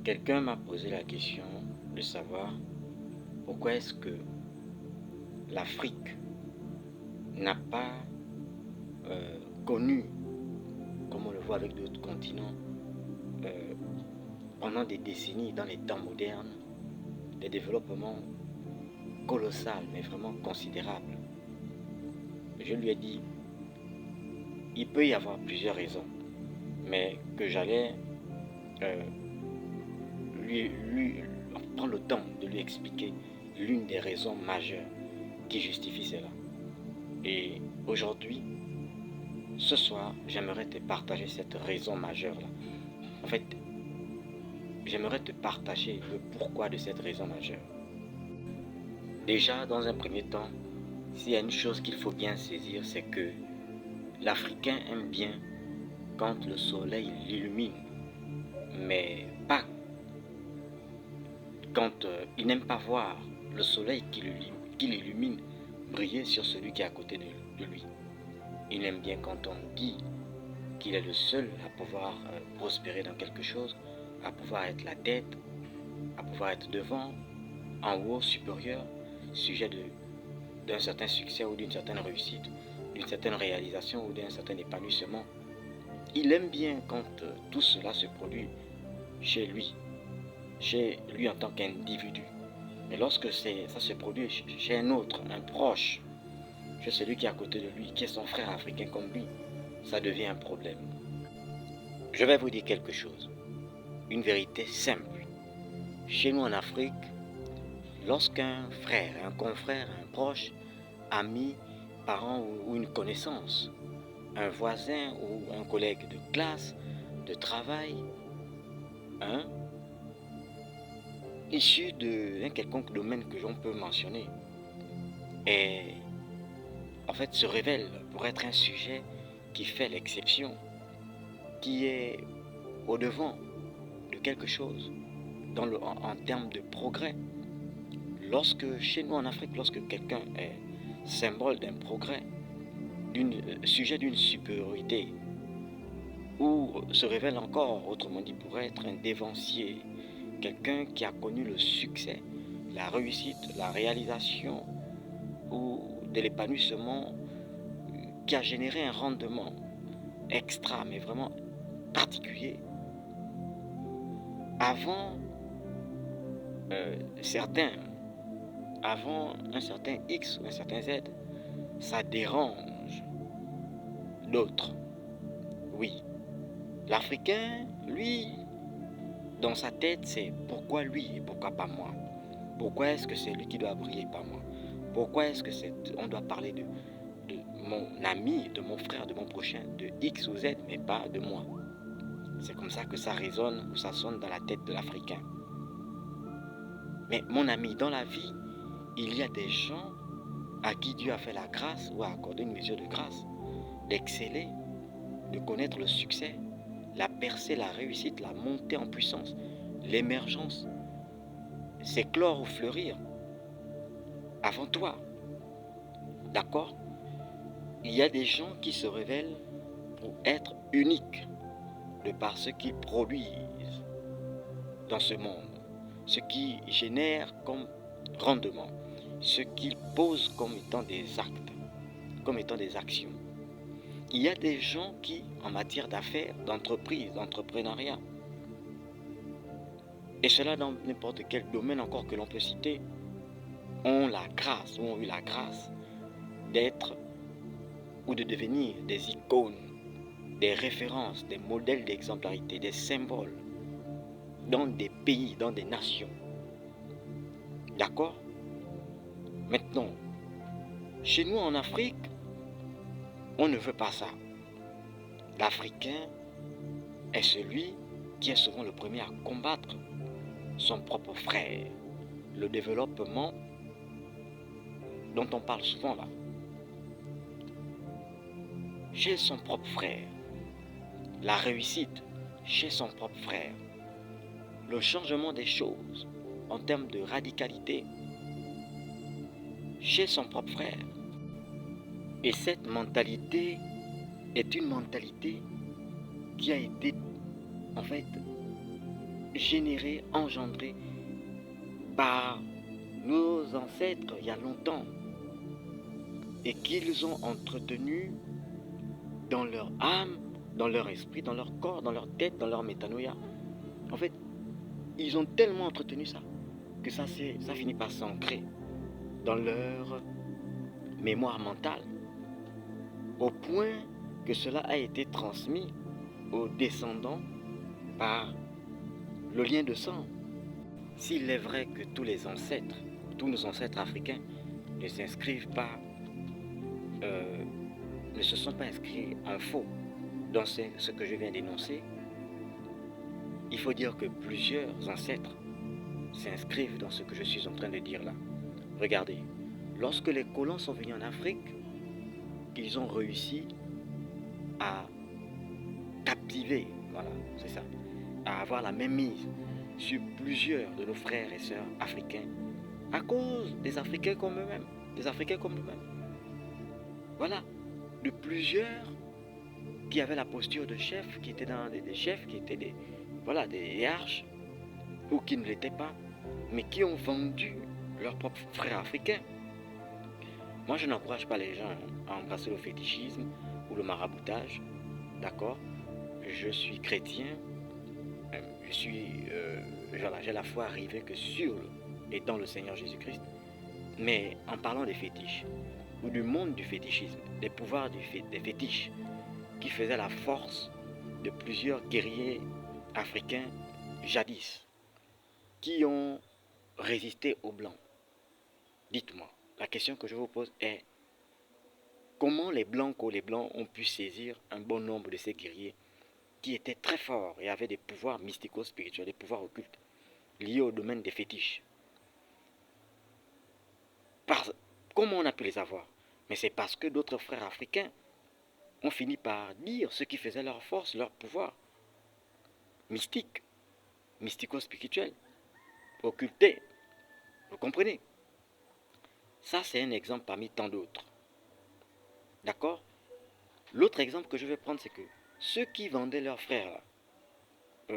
Quelqu'un m'a posé la question de savoir pourquoi est-ce que l'Afrique n'a pas connu, comme on le voit avec d'autres continents, euh, pendant des décennies, dans les temps modernes, des développements colossaux, mais vraiment considérables. Je lui ai dit, il peut y avoir plusieurs raisons, mais que j'allais euh, prendre le temps de lui expliquer l'une des raisons majeures qui justifie cela. Et aujourd'hui, ce soir, j'aimerais te partager cette raison majeure-là. En fait, j'aimerais te partager le pourquoi de cette raison majeure. Déjà, dans un premier temps, s'il y a une chose qu'il faut bien saisir, c'est que l'Africain aime bien quand le soleil l'illumine, mais pas quand il n'aime pas voir le soleil qui l'illumine briller sur celui qui est à côté de lui. Il aime bien quand on dit qu'il est le seul à pouvoir prospérer dans quelque chose, à pouvoir être la tête, à pouvoir être devant, en haut, supérieur, sujet d'un certain succès ou d'une certaine réussite, d'une certaine réalisation ou d'un certain épanouissement. Il aime bien quand tout cela se produit chez lui en tant qu'individu. Mais lorsque ça se produit chez un autre, un proche, chez celui qui est à côté de lui, qui est son frère africain comme lui, ça devient un problème. Je vais vous dire quelque chose, une vérité simple. Chez nous en Afrique, lorsqu'un frère, un confrère, un proche, ami, parent ou une connaissance, un voisin ou un collègue de classe, de travail, issu d'un quelconque domaine que l'on peut mentionner, et en fait se révèle pour être un sujet qui fait l'exception, qui est au devant de quelque chose en termes de progrès. Lorsque chez nous en Afrique, lorsque quelqu'un est symbole d'un progrès, sujet d'une supériorité, ou se révèle encore, autrement dit, pour être un dévancier, quelqu'un qui a connu le succès, la réussite, la réalisation ou de l'épanouissement, qui a généré un rendement extra, mais vraiment particulier. Avant avant un certain X ou un certain Z, ça dérange d'autres. Oui, l'Africain, lui, dans sa tête, c'est pourquoi lui et pourquoi pas moi? Pourquoi est-ce que c'est lui qui doit briller, pas moi? Pourquoi est-ce que on doit parler de mon ami, de mon frère, de mon prochain, de X ou Z, mais pas de moi? C'est comme ça que ça résonne ou ça sonne dans la tête de l'Africain. Mais mon ami, dans la vie, il y a des gens à qui Dieu a fait la grâce ou a accordé une mesure de grâce d'exceller, de connaître le succès, la percée, la réussite, la montée en puissance, l'émergence, s'éclore ou fleurir avant toi. D'accord? Il y a des gens qui se révèlent pour être uniques de par ce qu'ils produisent dans ce monde, ce qui génère comme rendement, ce qu'ils posent comme étant des actes, comme étant des actions. Il y a des gens qui, en matière d'affaires, d'entreprise, d'entrepreneuriat, et cela dans n'importe quel domaine encore que l'on peut citer, ont eu la grâce d'être ou de devenir des icônes, des références, des modèles d'exemplarité, des symboles dans des pays, dans des nations. D'accord? Maintenant, chez nous en Afrique, on ne veut pas ça. L'Africain est celui qui est souvent le premier à combattre son propre frère. Le développement dont on parle souvent là, chez son propre frère. La réussite chez son propre frère. Le changement des choses en termes de radicalité chez son propre frère. Et cette mentalité est une mentalité qui a été en fait générée, engendrée par nos ancêtres il y a longtemps et qu'ils ont entretenu dans leur âme, dans leur esprit, dans leur corps, dans leur tête, dans leur métanoïa. En fait, ils ont tellement entretenu ça que ça finit par s'ancrer dans leur mémoire mentale, au point que cela a été transmis aux descendants par le lien de sang. S'il est vrai que tous nos ancêtres africains ne s'inscrivent pas, ne se sont pas inscrits en faux dans ce que je viens d'énoncer, il faut dire que plusieurs ancêtres s'inscrivent dans ce que je suis en train de dire là. Regardez, lorsque les colons sont venus en Afrique, ils ont réussi à captiver, voilà, c'est ça, à avoir la même mise sur plusieurs de nos frères et sœurs africains à cause des Africains comme eux-mêmes, des Africains comme nous-mêmes. Voilà, de plusieurs qui avaient la posture de chef, qui étaient des chefs, qui étaient des hiérarches, ou qui ne l'étaient pas, mais qui ont vendu leurs propres frères africains. Moi, je n'encourage pas les gens à embrasser le fétichisme ou le maraboutage, d'accord? Je suis chrétien, j'ai la foi arrivée que sur et dans le Seigneur Jésus-Christ, mais en parlant des fétiches, ou du monde du fétichisme, des pouvoirs des fétiches, qui faisaient la force de plusieurs guerriers africains jadis, qui ont résisté aux Blancs. Dites-moi, la question que je vous pose est, comment les Blancs ont pu saisir un bon nombre de ces guerriers qui étaient très forts et avaient des pouvoirs mystico-spirituels, des pouvoirs occultes, liés au domaine des fétiches? Comment on a pu les avoir? Mais c'est parce que d'autres frères africains ont fini par dire ce qui faisait leur force, leur pouvoir mystique, mystico-spirituel, occulté. Vous comprenez? Ça, c'est un exemple parmi tant d'autres. D'accord? L'autre exemple que je vais prendre, c'est que ceux qui vendaient leurs frères, là,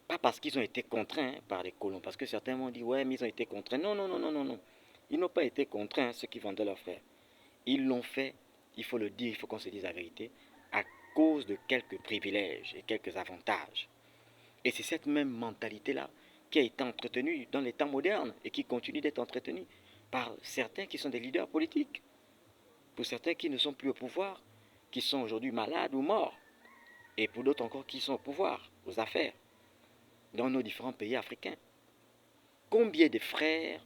pas parce qu'ils ont été contraints par les colons, parce que certains m'ont dit, ouais, mais ils ont été contraints. Non, non, non, non, non, non. Ils n'ont pas été contraints, ceux qui vendaient leurs frères. Ils l'ont fait, il faut le dire, il faut qu'on se dise la vérité, à cause de quelques privilèges et quelques avantages. Et c'est cette même mentalité-là qui a été entretenue dans les temps modernes et qui continue d'être entretenue par certains qui sont des leaders politiques, pour certains qui ne sont plus au pouvoir, qui sont aujourd'hui malades ou morts, et pour d'autres encore qui sont au pouvoir, aux affaires, dans nos différents pays africains. Combien de frères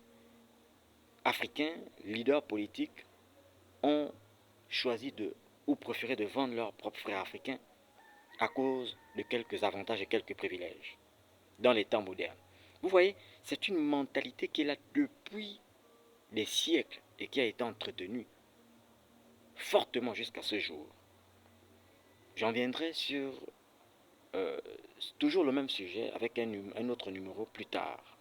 africains, leaders politiques, ont choisi ou préféré de vendre leurs propres frères africains à cause de quelques avantages et quelques privilèges dans les temps modernes? Vous voyez, c'est une mentalité qui est là depuis des siècles et qui a été entretenue fortement jusqu'à ce jour. J'en viendrai sur toujours le même sujet avec un autre numéro plus tard.